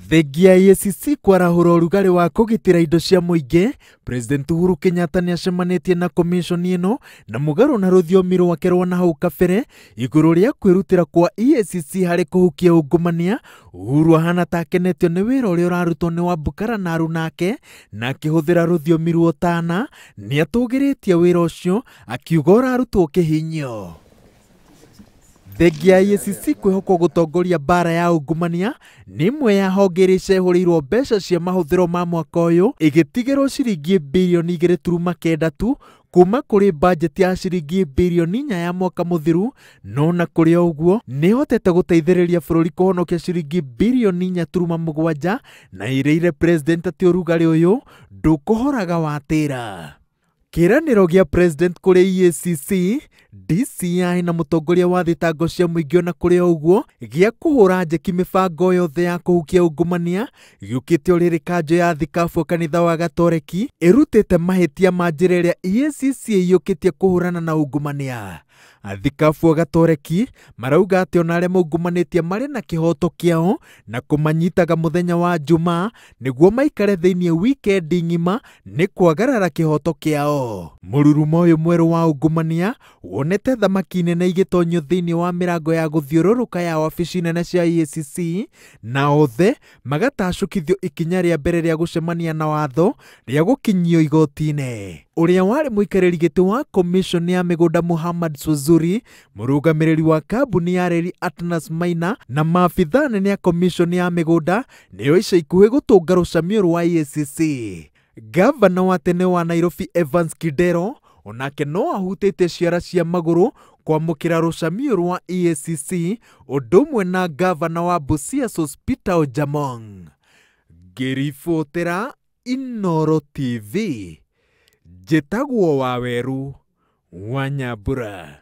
Thengia EACC kwarahura urugari wa kugitira indo cia muingi, President Uhuru Kenyatta niacemanĩtie na komiconi ĩno na mũgarũ na rũthiomi rwake rwa nahau kabere igũrũ rĩa kwĩrutĩra kwa EACC harĩ kuhukia ungumania. Uhuru ahana ta akenetio nĩ wĩra ũrĩa ũrarutwo nĩ Wabukhala na aruna ake, na akĩhũthĩra rũthiomi ruotana niatugiritie wĩra ũcio akiuga ũrarutwo kĩhinyo. Thengia EACC kwĩhokwo gũtongoria mbara ya ungumania nĩ imwe ya honge iria icehũrĩirwo mbeca cia mahũthĩro ma mwaka ũyũ, ĩgĩtigĩrwo ciringi birioni 2.9 tu kuma kũrĩ budget ya ciringi birioni 4 ya mwaka mũthiru. No na kũrĩ ũguo nĩ hotete gũteithĩrĩria bũrũri kũhonokia ciringi birioni 4.7 na ĩrĩire president atĩ ũrugarĩ ũyũ ndũkũhoraga watĩra. Kĩranĩro gĩa president kũrĩ EACC, DCI na mũtongoria wa thitango cia mũingĩ na kũrĩ ũguo gĩa kũhũra njeki mĩbango yothe ya kuhukia ungumania gĩũkĩte o rĩrĩ kanjũ ya thikabu kanitha wa Gatoreki ĩrutĩte mahĩtia ma njĩra ĩrĩa EACC ĩyũkĩtie kũhũrana na ungumania. Athikabu a Gatoreki marauga atĩ ona arĩa maungumanĩtie marĩ na kĩhoto kĩao na kũmanyitaga mũthenya wa Jumaa nĩguo maikare thĩinĩ wikendi ng'ima nĩ kwagarara kĩhoto kĩao. Mũrurumo ũyũ mwerũ wa ungumania wonete thamaki nene igĩtonyio thĩinĩ wa mĩrango ya gũthiũrũrũka ya wabici nene cia EACC, na othe magatacũkithio ikinya rĩa mbere rĩa gũcemania na watho rĩa gũkinyio igoti-inĩ. Ũrĩa warĩ muikariri giti wa komiconi ya mĩgũnda Muhammad Swazuri, mũrũgamĩrĩri wa kambuni ya reri Atnas Maina na maabitha nene ya komiconi ya mĩgũnda nĩo ica ikuhĩ gũtũnga rũcamio rwa EACC. Gavana wa tene wa Nairobi Evans Kidero onake no ahutĩte ciara cia magũrũ kwamũkĩra rũcamio rwa EACC, ũndũ ũmwe na gavana wa Busia Sospeter Ojamong. Ngĩribotera Inooro TV, njĩtagwo Waweru wa Nyambura.